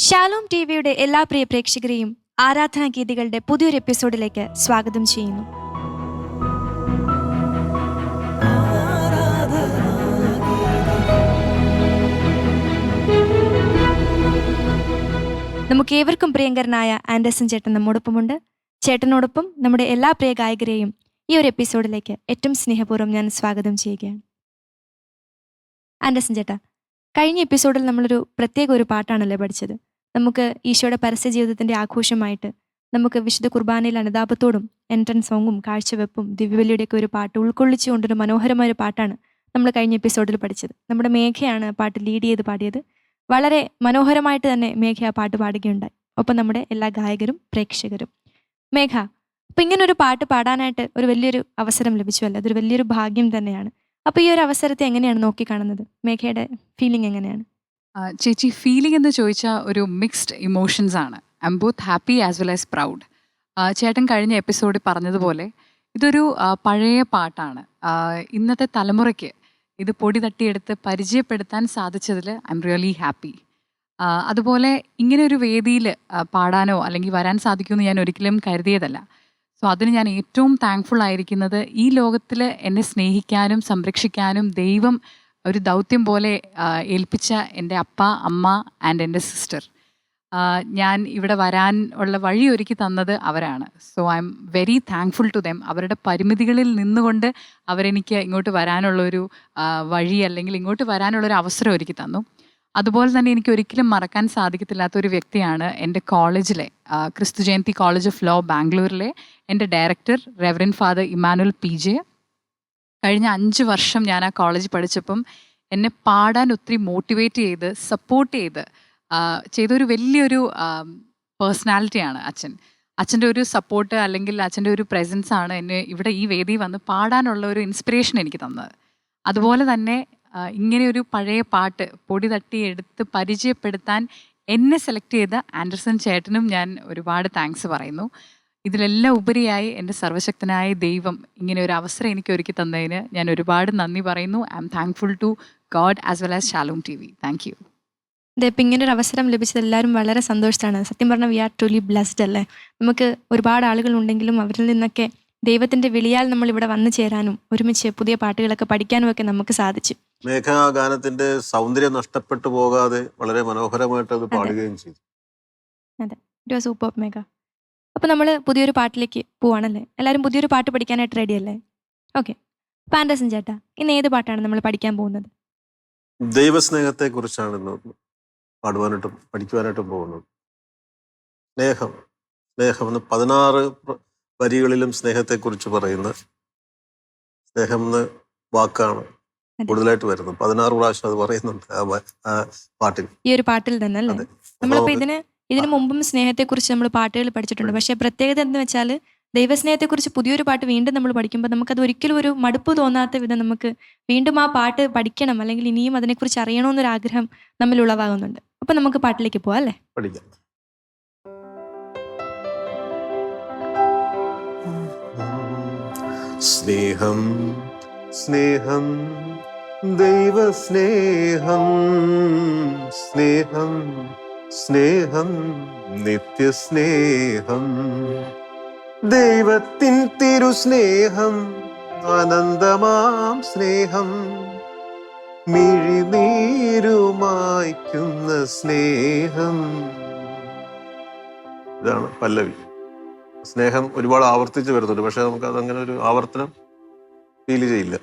Shalom ടിവിയുടെ എല്ലാ പ്രിയ പ്രേക്ഷകരെയും ആരാധനാ ഗീതികളുടെ പുതിയൊരു എപ്പിസോഡിലേക്ക് സ്വാഗതം ചെയ്യുന്നു. നമുക്ക് ഏവർക്കും പ്രിയങ്കരനായ ആൻഡേഴ്സൺ ചേട്ടൻ നമ്മോടൊപ്പമുണ്ട്. ചേട്ടനോടൊപ്പം നമ്മുടെ എല്ലാ പ്രിയ ഗായകരെയും ഈ ഒരു എപ്പിസോഡിലേക്ക് ഏറ്റവും സ്നേഹപൂർവ്വം ഞാൻ സ്വാഗതം ചെയ്യുകയാണ്. ആൻഡേഴ്സൺ ചേട്ടാ, കഴിഞ്ഞ എപ്പിസോഡിൽ നമ്മളൊരു പ്രത്യേക ഒരു പാട്ടാണല്ലോ പഠിച്ചത്. നമുക്ക് ഈശോയുടെ പരസ്യ ജീവിതത്തിൻ്റെ ആഘോഷമായിട്ട് നമുക്ക് വിശുദ്ധ കുർബാനയിൽ അനുതാപത്തോടും എൻട്രൻസ് സോങ്ങും കാഴ്ചവെപ്പും ദിവ്യബലിയുടെയൊക്കെ ഒരു പാട്ട് ഉൾക്കൊള്ളിച്ചുകൊണ്ടൊരു മനോഹരമായ ഒരു പാട്ടാണ് നമ്മൾ കഴിഞ്ഞ എപ്പിസോഡിൽ പഠിച്ചത്. നമ്മുടെ മേഘയാണ് ആ പാട്ട് ലീഡ് ചെയ്ത് പാടിയത്. വളരെ മനോഹരമായിട്ട് തന്നെ മേഘ ആ പാട്ട് പാടുകയുണ്ടായി. ഒപ്പം നമ്മുടെ എല്ലാ ഗായകരും പ്രേക്ഷകരും. മേഘ, അപ്പം ഇങ്ങനൊരു പാട്ട് പാടാനായിട്ട് ഒരു വലിയൊരു അവസരം ലഭിച്ചുവല്ലോ, അതൊരു വലിയൊരു ഭാഗ്യം തന്നെയാണ്. അപ്പോൾ ഈ ഒരു അവസരത്തെ എങ്ങനെയാണ് നോക്കിക്കാണുന്നത്? മേഘയുടെ ഫീലിംഗ് എങ്ങനെയാണ്? ചേച്ചി, ഫീലിംഗ് എന്ന് ചോദിച്ചാൽ ഒരു മിക്സ്ഡ് ഇമോഷൻസ് ആണ്. I M both happy as well as proud. ചേട്ടൻ കഴിഞ്ഞ എപ്പിസോഡിൽ പറഞ്ഞതുപോലെ ഇതൊരു പഴയ പാട്ടാണ്. ഇന്നത്തെ തലമുറയ്ക്ക് ഇത് പൊടി തട്ടിയെടുത്ത് പരിചയപ്പെടുത്താൻ സാധിച്ചതിൽ ഐ എം റിയലി ഹാപ്പി. അതുപോലെ ഇങ്ങനെ ഒരു വേദിയിൽ പാടാനോ അല്ലെങ്കിൽ വരാൻ സാധിക്കുമെന്ന് ഞാൻ ഒരിക്കലും കരുതിയതല്ല. സോ അതിന് ഞാൻ ഏറ്റവും താങ്ക്ഫുൾ ആയിരിക്കുന്നത് ഈ ലോകത്തിൽ എന്നെ സ്നേഹിക്കാനും സംരക്ഷിക്കാനും ദൈവം ഒരു ദൗത്യം പോലെ ഏൽപ്പിച്ച എൻ്റെ അപ്പ, അമ്മ ആൻഡ് എൻ്റെ സിസ്റ്റർ. ഞാൻ ഇവിടെ വരാൻ ഉള്ള വഴി ഒരുക്കി തന്നത് അവരാണ്. So I am very thankful to them. അവരുടെ പരിമിതികളിൽ നിന്നുകൊണ്ട് അവരെനിക്ക് ഇങ്ങോട്ട് വരാനുള്ളൊരു വഴി അല്ലെങ്കിൽ ഇങ്ങോട്ട് വരാനുള്ളൊരു അവസരം ഒരുക്കി തന്നു. അതുപോലെ തന്നെ എനിക്ക് ഒരിക്കലും മറക്കാൻ സാധിക്കത്തില്ലാത്തൊരു വ്യക്തിയാണ് എൻ്റെ കോളേജിലെ ക്രിസ്തു ജയന്തി കോളേജ് ഓഫ് ലോ ബാംഗ്ലൂരിലെ എൻ്റെ director reverend father Emmanuel PJ. കഴിഞ്ഞ 5 വർഷം ഞാൻ ആ കോളേജിൽ പഠിച്ചപ്പം എന്നെ പാടാൻ ഒത്തിരി മോട്ടിവേറ്റ് ചെയ്ത് സപ്പോർട്ട് ചെയ്തൊരു വലിയൊരു പേഴ്സണാലിറ്റിയാണ് അച്ഛൻ. അച്ഛൻ്റെ ഒരു സപ്പോർട്ട് അല്ലെങ്കിൽ അച്ഛൻ്റെ ഒരു പ്രസൻസ് ആണ് എന്നെ ഇവിടെ ഈ വേദി വന്ന് പാടാനുള്ള ഒരു ഇൻസ്പിറേഷൻ എനിക്ക് തന്നത്. അതുപോലെ തന്നെ ഇങ്ങനെ ഒരു പഴയ പാട്ട് പൊടി തട്ടി എടുത്ത് പരിചയപ്പെടുത്താൻ എന്നെ സെലക്ട് ചെയ്ത ആൻഡേഴ്സൺ ചേട്ടനും ഞാൻ ഒരുപാട് താങ്ക്സ് പറയുന്നു. ഇതിലെല്ലാം ഉപരിയായി എൻ്റെ സർവശക്തനായ ദൈവം ഇങ്ങനെ ഒരു അവസരം എനിക്ക് ഒരുക്കി തന്നതിന് ഞാൻ ഒരുപാട് നന്ദി പറയുന്നു. I am thankful to God as well as Shalom TV. Thank you. ഇപ്പം ഇങ്ങനൊരു അവസരം ലഭിച്ചത് എല്ലാവരും വളരെ സന്തോഷമാണ്. സത്യം പറഞ്ഞാൽ വി ആർ ട്രൂലി ബ്ലെസ്ഡ് അല്ലേ. നമുക്ക് ഒരുപാട് ആളുകളുണ്ടെങ്കിലും അവരിൽ നിന്നൊക്കെ ദൈവത്തിൻ്റെ വിളിയാൽ നമ്മൾ ഇവിടെ വന്നു ചേരാനും ഒരുമിച്ച് പുതിയ പാട്ടുകളൊക്കെ പഠിക്കാനും ഒക്കെ നമുക്ക് സാധിച്ചു. മേഘാഗാനത്തിന്റെ സൗന്ദര്യം നഷ്ടപ്പെട്ടു പോകാതെ വളരെ മനോഹരമായിട്ട് അത് പാടുകയും ചെയ്തു. അതെ, ഇറ്റ് വാസ് സൂപ്പർ മേഘ. അപ്പോൾ നമ്മൾ പുതിയൊരു പാട്ടിലേക്ക് പോവാണല്ലേ. എല്ലാവരും പുതിയൊരു പാട്ട് പഠിക്കാനായിട്ട് റെഡി അല്ലേ? ഓക്കെ. അപ്പോൾ ആൻഡേഴ്സൺ ചേട്ടാ, ഇന്ന് ഏത് പാട്ടാണ് നമ്മൾ പഠിക്കാൻ പോകുന്നത്? ദൈവസ്നേഹത്തെ കുറിച്ചാണ് ഇന്ന് പാടുവാനായിട്ടും പഠിക്കുവാനായിട്ടും പോകുന്നത്. സ്നേഹം എന്ന് 16 വരികളിലും സ്നേഹത്തെക്കുറിച്ച് പറയുന്ന സ്നേഹം എന്ന വാക്കാണ് കൂടുതലായിട്ട് വരുന്നത്. 16 പ്രാവശ്യം അത് പറയുന്നുണ്ട് ആ പാട്ടിൽ, ഈ ഒരു പാട്ടിൽ തന്നെ അല്ലേ. നമ്മളിപ്പോൾ ഇതിനു മുമ്പും സ്നേഹത്തെക്കുറിച്ച് നമ്മൾ പാട്ടുകൾ പഠിച്ചിട്ടുണ്ട്. പക്ഷേ പ്രത്യേകത എന്ന് വെച്ചാൽ ദൈവസ്നേഹത്തെക്കുറിച്ച് പുതിയൊരു പാട്ട് വീണ്ടും നമ്മൾ പഠിക്കുമ്പോൾ നമുക്കത് ഒരിക്കലും ഒരു മടുപ്പ് തോന്നാത്ത വിധം നമുക്ക് വീണ്ടും ആ പാട്ട് പഠിക്കണം അല്ലെങ്കിൽ ഇനിയും അതിനെക്കുറിച്ച് അറിയണമെന്നൊരാഗ്രഹം നമ്മിൽ ഉളവാകുന്നുണ്ട്. അപ്പം നമുക്ക് പാട്ടിലേക്ക് പോവാം അല്ലേ? പഠിക്കാം. സ്നേഹം സ്നേഹം ദൈവസ്നേഹം സ്നേഹം സ്നേഹം നിത്യസ്നേഹം ദൈവത്തിൻ തിരുസ്നേഹം അനന്തമാം സ്നേഹം മിഴിനീരുമായ്ക്കുന്ന സ്നേഹം. ഇതാണ് പല്ലവി. സ്നേഹം ഒരുപാട് ആവർത്തിച്ച് വരുന്നുണ്ട്, പക്ഷെ നമുക്ക് അതങ്ങനെ ഒരു ആവർത്തനം ഫീൽ ചെയ്യില്ല.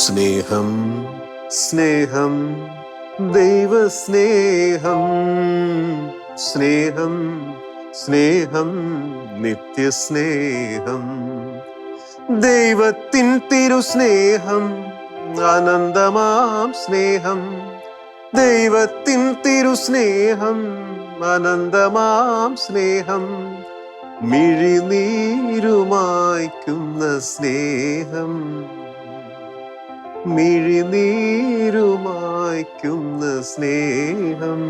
സ്നേഹം സ്നേഹം ദൈവസ്നേഹം സ്നേഹം സ്നേഹം നിത്യസ്നേഹം ദൈവത്തിൻ തിരുസ്നേഹം അനന്തമാം സ്നേഹം ദൈവത്തിൻ തിരുസ്നേഹം അനന്തമാം സ്നേഹം മിഴിനീരുമായ്ക്കുന്ന സ്നേഹം മിഴിനീരുമായ്ക്കുന്ന സ്നേഹം.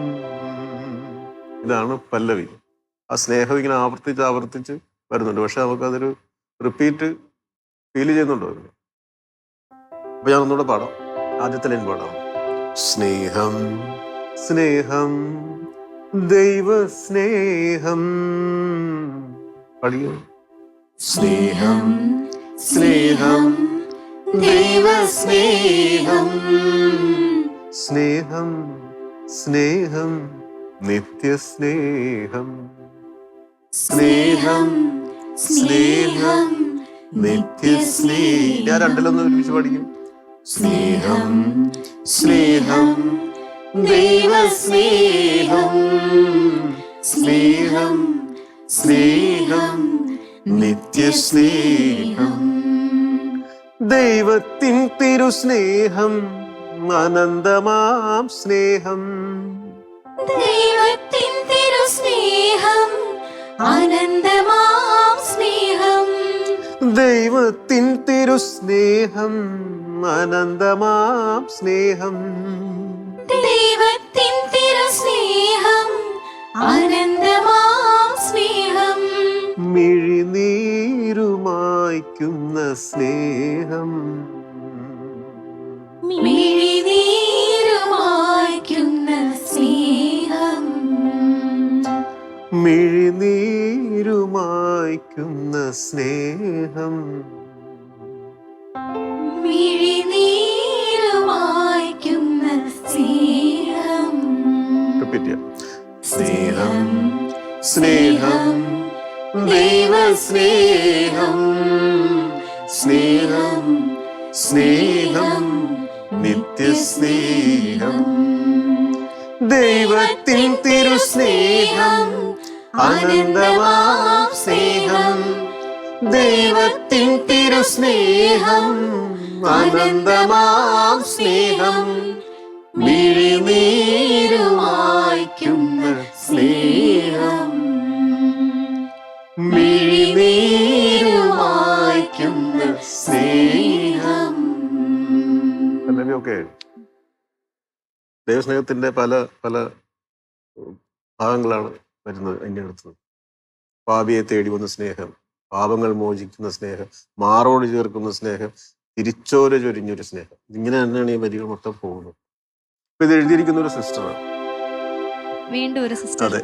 ഇതാണ് പല്ലവി. ആ സ്നേഹം ഇങ്ങനെ ആവർത്തിച്ച് വരുന്നുണ്ട്, പക്ഷെ നമുക്കതൊരു റിപ്പീറ്റ് ഫീൽ ചെയ്യുന്നുണ്ടോ? അപ്പൊ ഞാൻ ഒന്നുകൂടെ പാടാം. ആദ്യത്തെ ലൈൻ പാടാം. സ്നേഹം സ്നേഹം ദൈവസ്നേഹം. പഠിക്കൂ. സ്നേഹം സ്നേഹം ദൈവസ്നേഹം. സ്നേഹം സ്നേഹം നിത്യസ്നേഹം. സ്നേഹം സ്നേഹം നിത്യസ്നേഹം. ഞാൻ രണ്ടിലൊന്നും ഒരുമിച്ച് പഠിക്കും. സ്നേഹം സ്നേഹം ദൈവസ്നേഹം. സ്നേഹം സ്നേഹം നിത്യസ്നേഹം. ദൈവത്തിൻ തിരുസ്നേഹം അനന്തമാം സ്നേഹം. ദൈവത്തിൻ തിരുസ്നേഹം അനന്തമാം സ്നേഹം. ദൈവത്തിൻ തിരുസ്നേഹം അനന്തമാം സ്നേഹം. ദൈവത്തിൻ തിരുസ്നേഹം അനന്തമാം സ്നേഹം. മിഴിനീരുമായ്ക്കുന്ന സ്നേഹം. മിഴിനീരുമായ്ക്കുന്ന സ്നേഹം. മിഴിനീരുമായ്ക്കുന്ന സ്നേഹം. മിഴിനീരുമായ്ക്കുന്ന സ്നേഹം. റിപ്പീറ്റ് ചെയ്യാം. സ്നേഹം സ്നേഹം ദൈവസ്നേഹം. സ്നേഹം സ്നേഹം നിത്യസ്നേഹം. ദൈവത്തിൻ തിരുസ്നേഹം അനന്തമാം സ്നേഹം. ദൈവത്തിൻ തിരുസ്നേഹം അനന്തമാം സ്നേഹം. മിഴിനീരുമായ്ക്കുന്ന സ്നേഹം. മിഴിനീരുമായ്ക്കുന്ന സ്നേഹം. ഓക്കെ. ദൈവസ്നേഹത്തിന്റെ പല പല ഭാഗങ്ങളാണ് വരുന്നത് അതിൻ്റെ അടുത്ത്. പാപിയെ തേടി വന്ന സ്നേഹം, പാപങ്ങൾ മോചിക്കുന്ന സ്നേഹം, മാറോട് ചേർക്കുന്ന സ്നേഹം, തിരിച്ചോര ചൊരിഞ്ഞൊരു സ്നേഹം. ഇങ്ങനെ തന്നെയാണ് ഈ വരികൾ മൊത്തം പോകുന്നത്. ഇത് എഴുതിയിരിക്കുന്ന ഒരു സിസ്റ്ററാണ്. വീണ്ടും ഒരു സിസ്റ്റർ. അതെ,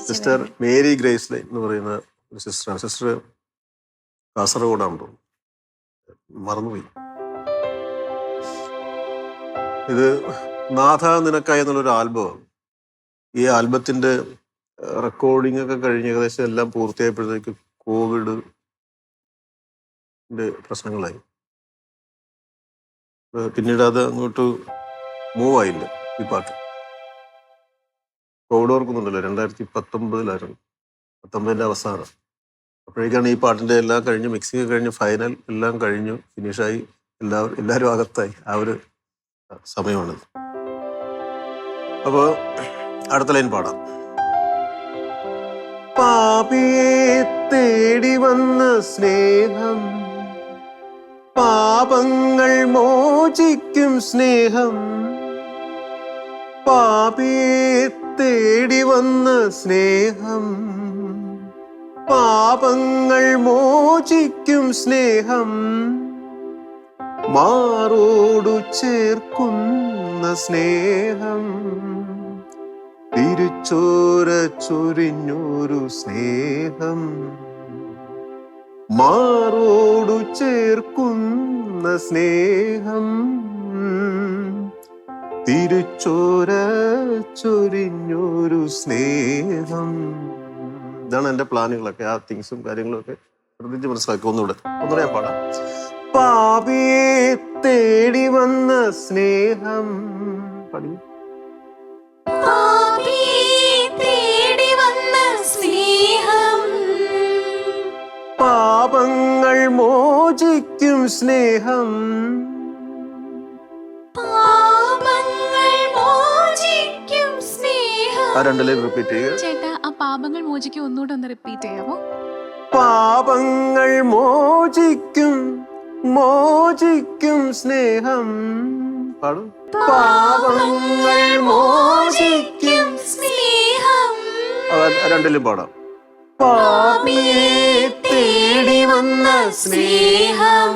സിസ്റ്റർ മേരി ഗ്രേസ് ലൈൻ എന്ന് പറയുന്ന ഒരു സിസ്റ്ററാണ്. സിസ്റ്റർ കാസർഗോഡാണ് തോന്നുന്നു, മറന്നുപോയി. ഇത് നാഥ നിനക്കായി എന്നുള്ളൊരു ആൽബമാണ്. ഈ ആൽബത്തിന്റെ റെക്കോർഡിംഗ് ഒക്കെ കഴിഞ്ഞ് ഏകദേശം എല്ലാം പൂർത്തിയായപ്പോഴത്തേക്ക് കോവിഡിന്റെ പ്രശ്നങ്ങളായി. പിന്നീട് അത് അങ്ങോട്ട് മൂവ് ആയില്ല ഈ പാട്ട്. കോവിഡ് ഓർക്കുന്നുണ്ടല്ലോ, 2019 19 അവസാനം. അപ്പോഴേക്കാണ് ഈ പാട്ടിന്റെ എല്ലാം കഴിഞ്ഞ്, മിക്സിങ് കഴിഞ്ഞ്, ഫൈനൽ എല്ലാം കഴിഞ്ഞു, ഫിനിഷായി, എല്ലാവരും അകത്തായി. ആ ഒരു സമയമാണിത്. അപ്പോൾ അടുത്ത ലൈൻ പാടാം. പാപിയെ തേടി വന്ന സ്നേഹം, പാപങ്ങൾ മോചിക്കും സ്നേഹം. പാപിയെ തേടി വന്ന സ്നേഹം, പാപങ്ങൾ മോചിക്കും സ്നേഹം. മാറോടു ചേർക്കുന്ന സ്നേഹം, തിരുച്ചോര ചൊരിഞ്ഞൊരു സ്നേഹം. മാറോടു ചേർക്കുന്ന സ്നേഹം, തിരുച്ചോര ചൊരിഞ്ഞൊരു സ്നേഹം. ഇതാണ് എൻ്റെ പ്ലാനുകളൊക്കെ. ആ തിങ്സും കാര്യങ്ങളും ഒക്കെ ശ്രദ്ധിച്ച് മനസ്സിലാക്കി. ഒന്നുകൂടെ ഞാൻ പാടാം. പാപിയെ തേടി വന്ന സ്നേഹം. പഠിക്കും. തേടി വന്ന സ്നേഹം, പാപങ്ങൾ മോചിക്കും സ്നേഹം. പാപങ്ങൾ മോചിക്കും സ്നേഹം. ആ രണ്ടിലേക്ക് റിപ്പീറ്റ് ചെയ്യുക. ചേട്ടാ, ആ പാപങ്ങൾ മോചിക്കും ഒന്നുകൂടെ ഒന്ന് റിപ്പീറ്റ് ചെയ്യാമോ? പാപങ്ങൾ മോചിക്കും സ്നേഹം. പാടും. പാപങ്ങൾ മോചിക്കും സ്നേഹം. രണ്ടിലും പാടാം. പാപിയെ തേടി വന്ന സ്നേഹം,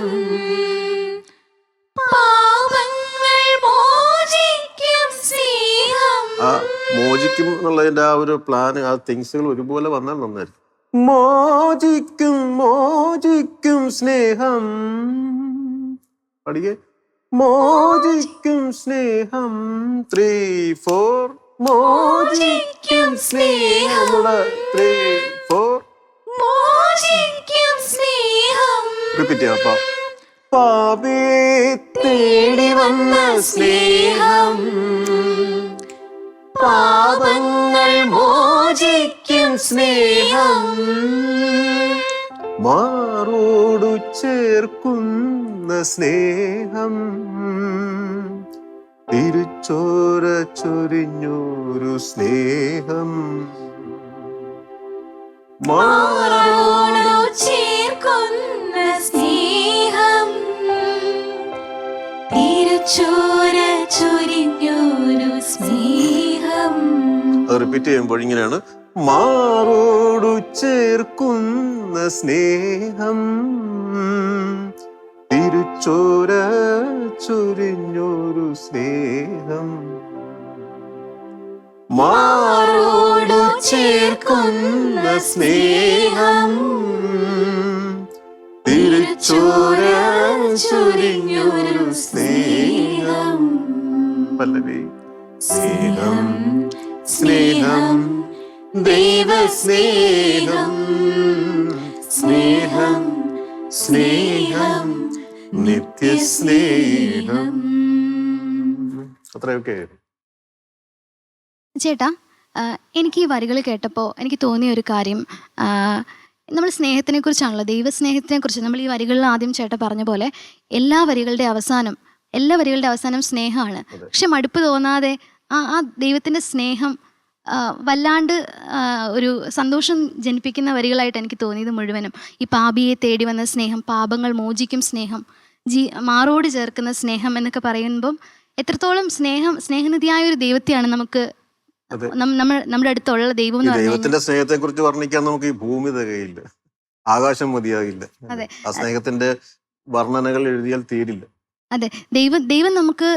പാപങ്ങൾ മോചിക്കും സ്നേഹം. ആ മോചിക്കും മോചിക്കും എന്നുള്ളതിന്റെ ആ ഒരു പ്ലാൻ, ആ തിങ്സുകൾ ഒരുപോലെ വന്നാൽ നന്നായിരിക്കും. മോചിക്കും മോചിക്കും സ്നേഹം, പഠിക്കേ. മോചിക്കും സ്നേഹം 3, 4. മോചിക്കും സ്നേഹം 3, 4. മോചിക്കും സ്നേഹം. റിപ്പീറ്റ് ചെയ്യാം. അപ്പൊ പാപിയെ തേടി വന്ന സ്നേഹം, പാപങ്ങൾ മോചിക്കും സ്നേഹം. മാറോടു ചേർക്കുന്ന സ്നേഹം, തിരുച്ചോര ചൊരിഞ്ഞൊരു സ്നേഹം. മാറോടു ചേർക്കുന്ന സ്നേഹം, തിരുച്ചോര ചൊരിഞ്ഞൊരു സ്നേഹം. അത് റിപ്പീറ്റ് ചെയ്യുമ്പോൾ ഇങ്ങനെയാണ്: മാറോടു ചേർക്കുന്ന സ്നേഹം, തിരുച്ചോര ചൊരിഞ്ഞൊരു സ്നേഹം. മാറോടു ചേർക്കുന്ന സ്നേഹം, തിരുച്ചോര ചൊരിഞ്ഞൊരു സ്നേഹം. പല്ലവി. സ്നേഹം സ്നേഹം ദൈവസ്നേഹം, സ്നേഹം സ്നേഹം നിത്യസ്നേഹം. അത്രയൊക്കെ. ചേട്ടാ, എനിക്ക് ഈ വരികൾ കേട്ടപ്പോൾ എനിക്ക് തോന്നിയ ഒരു കാര്യം, നമ്മൾ സ്നേഹത്തിനെ കുറിച്ചാണല്ലോ, ദൈവസ്നേഹത്തിനെ കുറിച്ച് നമ്മൾ ഈ വരികളിൽ ആദ്യം ചേട്ടാ പറഞ്ഞ പോലെ എല്ലാ വരികളുടെ അവസാനം സ്നേഹമാണ്. പക്ഷെ മടുപ്പ് തോന്നാതെ ആ ദൈവത്തിൻ്റെ സ്നേഹം വല്ലാണ്ട് ഒരു സന്തോഷം ജനിപ്പിക്കുന്ന വരികളായിട്ട് എനിക്ക് തോന്നിയത് മുഴുവനും. ഈ പാപിയെ തേടി വന്ന സ്നേഹം, പാപങ്ങൾ മോചിക്കും സ്നേഹം, മാറോട് ചേർക്കുന്ന സ്നേഹം എന്നൊക്കെ പറയുമ്പം എത്രത്തോളം സ്നേഹനിധിയായ ഒരു ദൈവത്തെയാണ് നമുക്ക് നമ്മുടെ അടുത്തുള്ള ദൈവം എന്ന് പറയുന്നത്. ദൈവത്തിന്റെ സ്നേഹത്തെ കുറിച്ച് വർണ്ണിക്കാൻ നമുക്ക് ഈ ഭൂമി തികയില്ല, ആകാശം മതിയാകില്ല. അതെ, ആ സ്നേഹത്തിന്റെ വർണ്ണനകൾ എഴുതിയാൽ തീരില്ല. അതെ, ദൈവം നമുക്ക്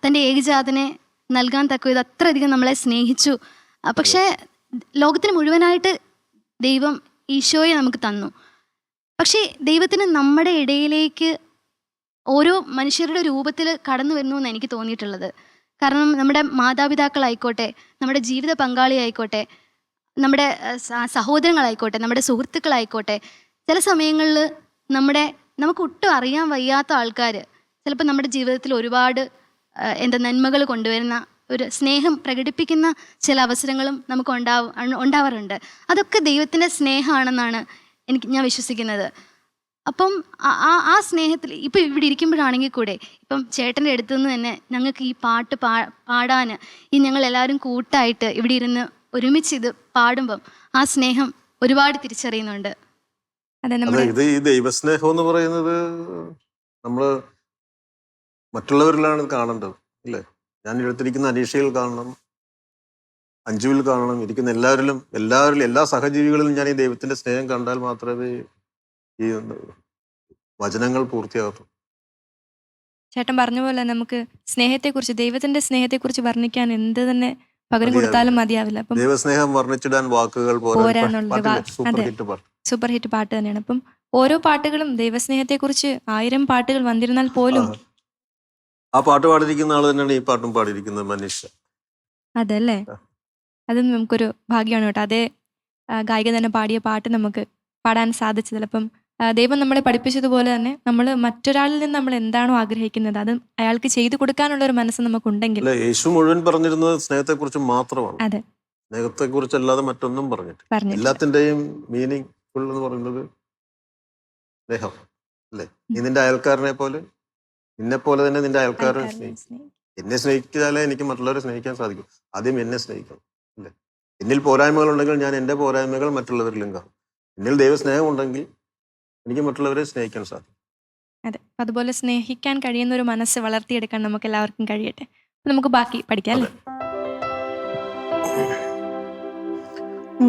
തൻ്റെ ഏകജാതനെ നൽകാൻ തക്കവിധം അത്രയധികം നമ്മളെ സ്നേഹിച്ചു. പക്ഷേ ലോകത്തിന് മുഴുവനായിട്ട് ദൈവം ഈശോയെ നമുക്ക് തന്നു. പക്ഷേ ദൈവത്തിന് നമ്മുടെ ഇടയിലേക്ക് ഓരോ മനുഷ്യരുടെ രൂപത്തിൽ കടന്നു വരുന്നു എന്ന് എനിക്ക് തോന്നിയിട്ടുള്ളത്. കാരണം നമ്മുടെ മാതാപിതാക്കളായിക്കോട്ടെ, നമ്മുടെ ജീവിത പങ്കാളിയായിക്കോട്ടെ, നമ്മുടെ സഹോദരങ്ങളായിക്കോട്ടെ, നമ്മുടെ സുഹൃത്തുക്കളായിക്കോട്ടെ, ചില സമയങ്ങളിൽ നമുക്ക് ഒട്ടും അറിയാൻ വയ്യാത്ത ആൾക്കാർ ചിലപ്പോൾ നമ്മുടെ ജീവിതത്തിൽ ഒരുപാട് നന്മകൾ കൊണ്ടുവരുന്ന ഒരു സ്നേഹം പ്രകടിപ്പിക്കുന്ന ചില അവസരങ്ങളും നമുക്ക് ഉണ്ടാവാറുണ്ട്. അതൊക്കെ ദൈവത്തിൻ്റെ സ്നേഹമാണെന്നാണ് ഞാൻ വിശ്വസിക്കുന്നത്. അപ്പം ആ സ്നേഹത്തിൽ ഇപ്പം ഇവിടെ ഇരിക്കുമ്പോഴാണെങ്കിൽ കൂടെ, ഇപ്പം ചേട്ടൻ്റെ അടുത്തുനിന്ന് തന്നെ ഞങ്ങൾക്ക് ഈ പാട്ട് പാടാൻ ഞങ്ങളെല്ലാവരും കൂട്ടായിട്ട് ഇവിടെ ഇരുന്ന് ഒരുമിച്ച് ഇത് പാടുമ്പം ആ സ്നേഹം ഒരുപാട് തിരിച്ചറിയുന്നുണ്ട്. ഇത് ഈ ദൈവസ്നേഹം എന്ന് പറയുന്നത് നമ്മൾ മറ്റുള്ളവരിലാണ് കാണേണ്ടത്, അല്ലേ? ഞാൻ എടുത്തിരിക്കുന്ന അനീഷയിൽ കാണണം, അഞ്ജുവിൽ കാണണം, ഇരിക്കുന്ന എല്ലാവരിലും എല്ലാ സഹജീവികളിലും ഞാൻ ഈ ദൈവത്തിന്റെ സ്നേഹം കണ്ടാൽ മാത്രമേ ഈ വചനങ്ങൾ പൂർത്തിയാകത്തുള്ളൂ. ചേട്ടൻ പറഞ്ഞ പോലെ നമുക്ക് സ്നേഹത്തെക്കുറിച്ച്, ദൈവത്തിന്റെ സ്നേഹത്തെക്കുറിച്ച് വർണ്ണിക്കാൻ എന്ത് തന്നെ പകരം കൊടുത്താലും മതിയാവില്ല. അപ്പം ദൈവസ്നേഹം വർണ്ണിച്ചിടാൻ വാക്കുകൾ സൂപ്പർ ഹിറ്റ് പാട്ട് തന്നെയാണ്. അപ്പം ഓരോ പാട്ടുകളും ദൈവസ്നേഹത്തെക്കുറിച്ച് 1000 പാട്ടുകൾ വന്നിരുന്നാൽ പോലും ആ പാട്ട് പാടിയിരിക്കുന്ന ആള് തന്നെയാണ് ഈ പാട്ടും പാടിയിരിക്കുന്നത്, മനുഷ്യ. അതല്ലേ, അത് നമുക്കൊരു ഭാഗ്യമാണ് കേട്ടോ. അതേ ഗായിക തന്നെ പാടിയ പാട്ട് നമുക്ക് പാടാൻ സാധിച്ചതിൽ. അപ്പം ദൈവം നമ്മളെ പഠിപ്പിച്ചതുപോലെ തന്നെ നമ്മൾ മറ്റൊരാളിൽ നിന്ന് നമ്മൾ എന്താണോ ആഗ്രഹിക്കുന്നത് അത് അയാൾക്ക് ചെയ്തു കൊടുക്കാനുള്ള ഒരു മനസ്സ് നമുക്കുണ്ടെങ്കിൽ. യേശു മുഴുവൻ പറഞ്ഞിരുന്നത് സ്നേഹത്തെക്കുറിച്ച് മാത്രമാണ്. അതെ, സ്നേഹത്തെക്കുറിച്ച് അല്ലാതെ മറ്റൊന്നും പറഞ്ഞിട്ട്. എല്ലാത്തിന്റെയും മീനിങ് ഫുൾ എന്ന് പറയുന്നത് സ്നേഹം, അല്ലേ? നീ നിന്റെ അയൽക്കാരനെ പോലെ, നിന്നെ പോലെ തന്നെ നിന്റെ അയൽക്കാരനെ സ്നേഹിക്കും. എന്നെ സ്നേഹിച്ചാലേ എനിക്ക് മറ്റുള്ളവരെ സ്നേഹിക്കാൻ സാധിക്കും. ആദ്യം എന്നെ സ്നേഹിക്കണം, അല്ലേ? എന്നിൽ പോരായ്മകൾ ഉണ്ടെങ്കിൽ ഞാൻ എൻ്റെ പോരായ്മകൾ മറ്റുള്ളവരിലും കാണും. എന്നിൽ ദൈവസ്നേഹം ഉണ്ടെങ്കിൽ എനിക്ക് മറ്റുള്ളവരെ സ്നേഹിക്കാൻ സാധിക്കും. അതെ, അതുപോലെ സ്നേഹിക്കാൻ കഴിയുന്ന ഒരു മനസ്സ് വളർത്തിയെടുക്കാൻ നമുക്ക് എല്ലാവർക്കും കഴിയട്ടെ. നമുക്ക് ബാക്കി പഠിക്കാം, അല്ലേ?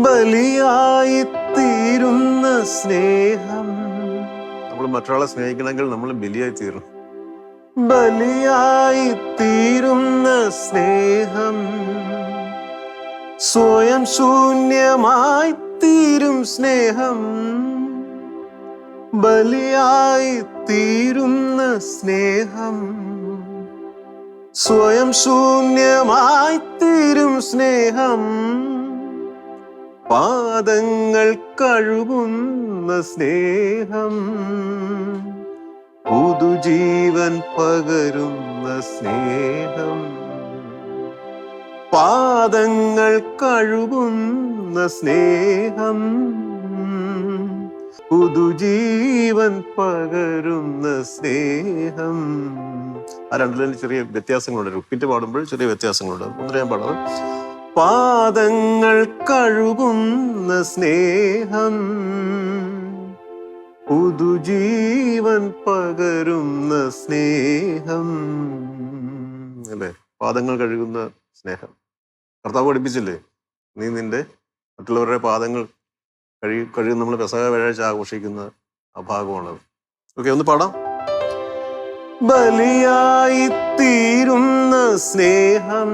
ബലിയായി തീരുന്ന സ്നേഹം. നമ്മൾ മറ്റൊരാളെ സ്നേഹിക്കണമെങ്കിൽ നമ്മൾ ബലിയായി തീരണം. ബലിയായി തീരുന്ന സ്നേഹം, സ്വയം ശൂന്യമായി തീരും സ്നേഹം, ബലിയായി തീരുന്ന സ്നേഹം. സ്വയം ശൂന്യമായി തീരും സ്നേഹം, പാദങ്ങൾ കഴുകുന്ന സ്നേഹം. പുതുജീവൻ പകരുന്ന സ്നേഹം, പാദങ്ങൾ കഴുകുന്ന സ്നേഹം. പുതുജീവൻ പകരുന്ന സ്നേഹം. ആ രണ്ടിലും ചെറിയ വ്യത്യാസങ്ങളുണ്ട്. റിപ്പീറ്റ് പാടുമ്പോൾ ചെറിയ വ്യത്യാസങ്ങളുണ്ട്. ഒന്നിനെ ഞാൻ പാടാം. പാദങ്ങൾ കഴുകുന്ന സ്നേഹം, പുതുജീവൻ പകരുന്ന സ്നേഹം. അല്ലേ? പാദങ്ങൾ കഴുകുന്ന സ്നേഹം കർത്താവ് പഠിപ്പിച്ചില്ലേ? നീ നിന്റെ മറ്റുള്ളവരുടെ പാദങ്ങൾ കഴുകും. നമ്മൾ പെസഹ വ്യാഴാഴ്ച ആഘോഷിക്കുന്ന ആ ഭാഗമാണത്. ഓക്കെ, ഒന്ന് പാടാം. ബലിയായി തീരുന്ന സ്നേഹം,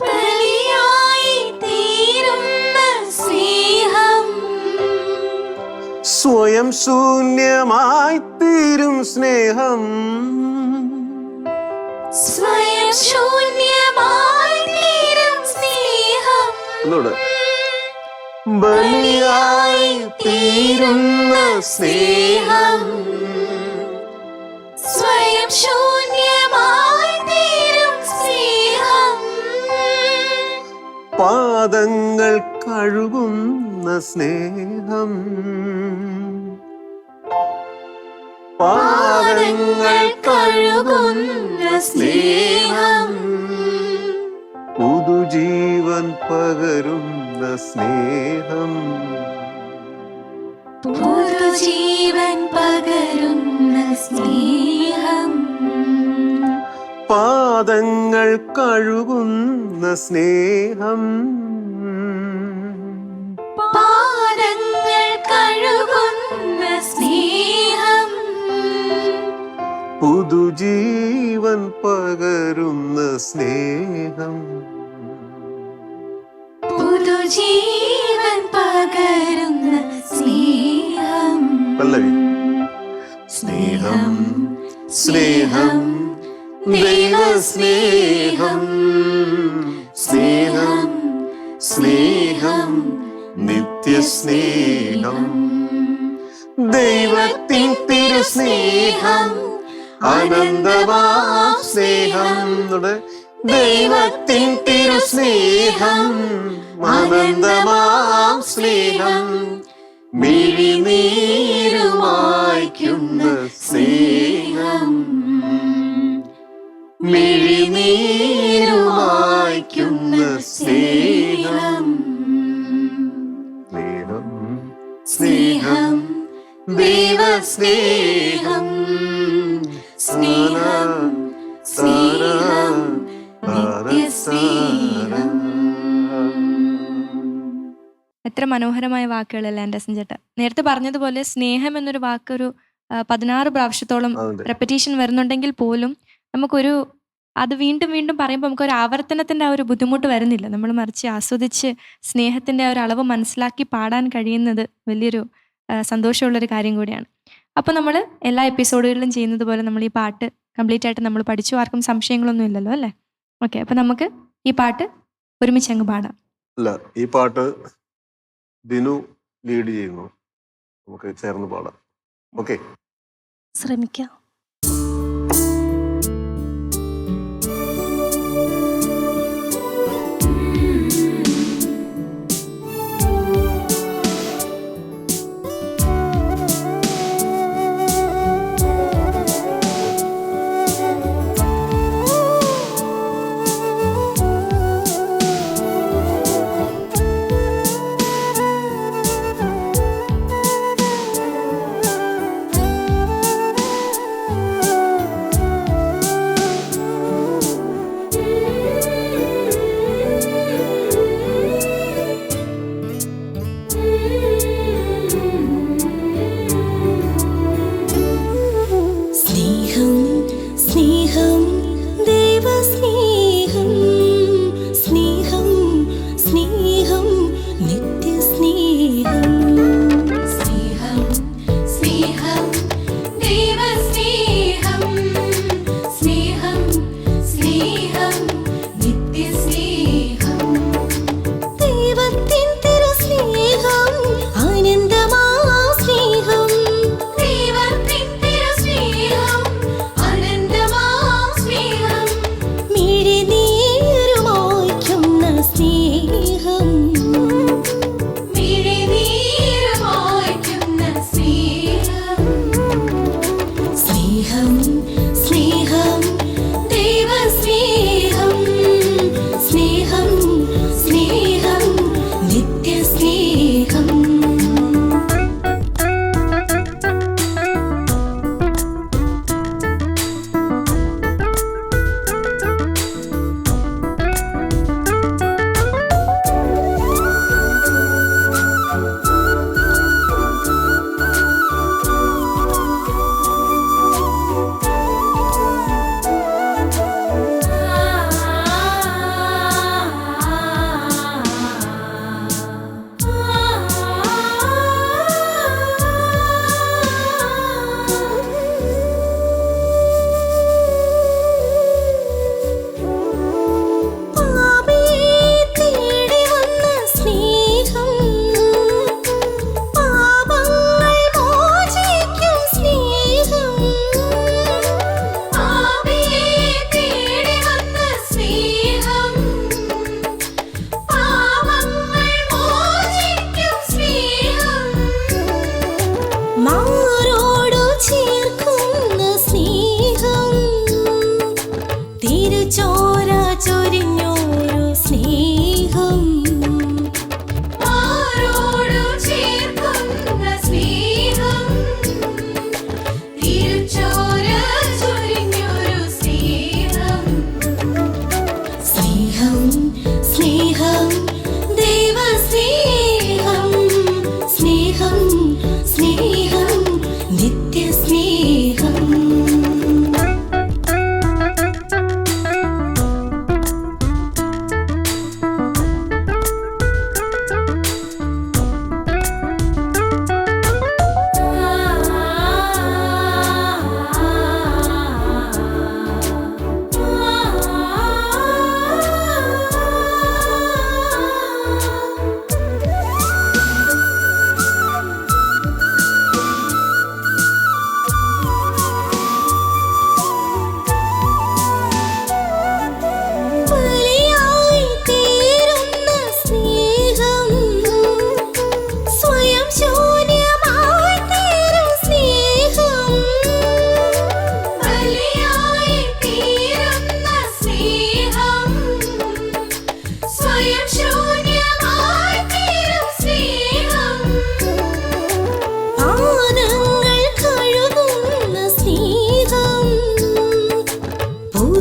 ബലിയായി തീരുന്ന സ്നേഹം, സ്വയം ശൂന്യമായി തീരും സ്നേഹം. സ്വയം ശൂന്യമായി തീരും സ്നേഹം. ഒന്നുകൂടെ. ബലിയായി തീരുന്ന സ്നേഹം, സ്വയം ശൂന്യമായി തീരും സ്നേഹം. പാദങ്ങൾ കഴുകുന്ന സ്നേഹം, പാദങ്ങൾ കഴുകുന്ന സ്നേഹം. പുതുജീവൻ പകരുന്ന സ്നേഹം, പുതുജീവൻ പകരുന്ന സ്നേഹം. പാദങ്ങൾ കഴുകുന്ന സ്നേഹം, പാദങ്ങൾ കഴുകുന്ന സ്നേഹം. പുതുജീവൻ പകരുന്ന സ്നേഹം. പുതുജീവൻ പകരുന്ന സ്നേഹം. പല്ലവി. സ്നേഹം സ്നേഹം ദൈവസ്നേഹം, സ്നേഹം സ്നേഹം നിത്യസ്നേഹം. ദൈവത്തിൻ തിരുസ്നേഹം, അനന്തമാം സ്നേഹം. ദൈവത്തിൻ തിരുസ്നേഹം, അനന്തമാം സ്നേഹം. മിഴിനീരുമായ്ക്കുന്ന സ്നേഹം, മിഴിനീരുമായ്ക്കുന്ന സ്നേഹം. സ്നേഹം സ്നേഹം ദൈവസ്നേഹം, സ്നേഹം സ്നേഹം നിത്യസ്നേഹം. എത്ര മനോഹരമായ വാക്കുകളല്ലേ ആൻഡേഴ്സൺ ചേട്ടാ. നേരത്തെ പറഞ്ഞതുപോലെ സ്നേഹം എന്നൊരു വാക്ക് ഒരു 16 പ്രാവശ്യത്തോളം റെപ്പറ്റീഷൻ വരുന്നുണ്ടെങ്കിൽ പോലും നമുക്കൊരു അത് വീണ്ടും വീണ്ടും പറയുമ്പോൾ നമുക്കൊരു ആവർത്തനത്തിൻ്റെ ആ ഒരു ബുദ്ധിമുട്ട് വരുന്നില്ല. നമ്മൾ മറിച്ച് ആസ്വദിച്ച് സ്നേഹത്തിൻ്റെ ആ ഒരു അളവ് മനസ്സിലാക്കി പാടാൻ കഴിയുന്നത് വലിയൊരു സന്തോഷമുള്ളൊരു കാര്യം കൂടിയാണ്. അപ്പോൾ നമ്മൾ എല്ലാ എപ്പിസോഡുകളിലും ചെയ്യുന്നത് പോലെ നമ്മൾ ഈ പാട്ട് കംപ്ലീറ്റ് ആയിട്ട് നമ്മൾ പഠിച്ചു. ആർക്കും സംശയങ്ങളൊന്നും ഇല്ലല്ലോ അല്ലേ? ഓക്കെ, അപ്പോൾ നമുക്ക് ഈ പാട്ട് ഒരുമിച്ച് അങ്ങ് പാടാം. അല്ല, ഈ പാട്ട് ദിനു ലീഡ് ചെയ്യുന്നു. നമുക്ക് ചേർന്ന് പാടാം. ഓക്കെ, ശ്രമിക്കാം.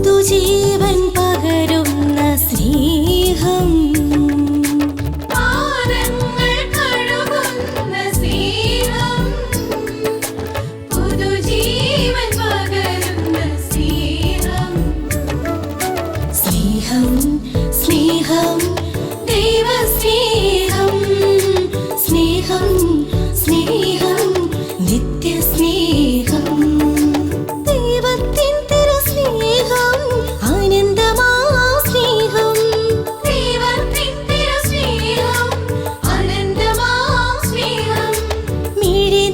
പുതുജീവൻ പകരുന്ന സ്നേഹം പാദങ്ങൾ കഴുകുന്ന സ്നേഹം പുതുജീവൻ പകരുന്ന സ്നേഹം സ്നേഹം സ്നേഹം ദൈവസ്നേഹം സ്നേഹം സ്നേഹം നിത്യസ്നേഹം ദൈവത്തിൻ തിരുസ്നേഹം ആനന്ദമാ സ്നേഹം ദൈവത്തിൻ തിരുസ്നേഹം അനന്തമാം സ്നേഹം മിഴിനീരുമായ്ക്കുന്ന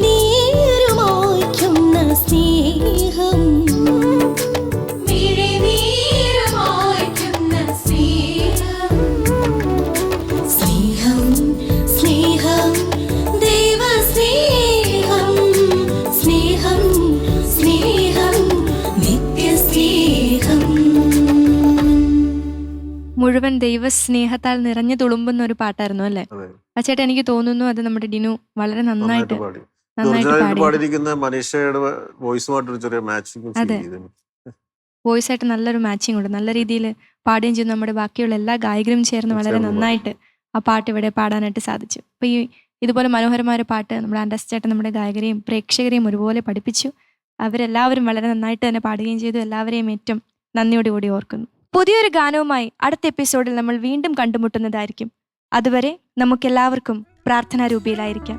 സ്നേഹം മിഴിനീരുമായ്ക്കുന്ന സ്നേഹം സ്നേഹം സ്നേഹം ദൈവസ്നേഹം സ്നേഹം സ്നേഹം നിത്യസ്നേഹം മുഴുവൻ ദൈവസ്നേഹത്താൽ നിറഞ്ഞു തുളുമ്പുന്ന ഒരു പാട്ടായിരുന്നു അല്ലേ? അതെ, ആ ചേട്ടാ എനിക്ക് തോന്നുന്നു അത് നമ്മുടെ ഡിനു വളരെ നന്നായിട്ട് നന്നായിട്ട് പാടി. നന്നായിട്ട് ഒറിജിനലായിട്ട് പാടി. പാടിയിരിക്കുന്ന മനീഷയുടെ വോയിസുമായിട്ടൊരു ചെറിയ മാച്ചിങ് ഫീൽ അതെ. ചെയ്തു. വോയിസ് ആയിട്ട് നല്ലൊരു മാച്ചിങ് ഉണ്ട്. നല്ല രീതിയിൽ പാടുകയും ചെയ്തു. നമ്മുടെ ബാക്കിയുള്ള എല്ലാ ഗായകരും ചേർന്ന് വളരെ ചേർന്ന് നന്നായിട്ട് ആ പാട്ട് ഇവിടെ പാടാനായിട്ട് സാധിച്ചു. അപ്പോൾ ഈ ഇതുപോലെ മനോഹരമായ ഒരു പാട്ട് നമ്മുടെ ആൻഡ്രസ് ചേട്ടൻ നമ്മുടെ ഗായകരെയും പ്രേക്ഷകരെയും ഒരുപോലെ പഠിപ്പിച്ചു. അവരെല്ലാവരും വളരെ നന്നായിട്ട് തന്നെ പാടുകയും ചെയ്തു. എല്ലാവരെയും ഏറ്റവും നന്ദിയോടുകൂടി ഓർക്കുന്നു. പുതിയൊരു ഗാനവുമായി അടുത്ത എപ്പിസോഡിൽ നമ്മൾ വീണ്ടും കണ്ടുമുട്ടുന്നതായിരിക്കും. അതുവരെ നമുക്കെല്ലാവർക്കും പ്രാർത്ഥനാരൂപിയിലായിരിക്കാം.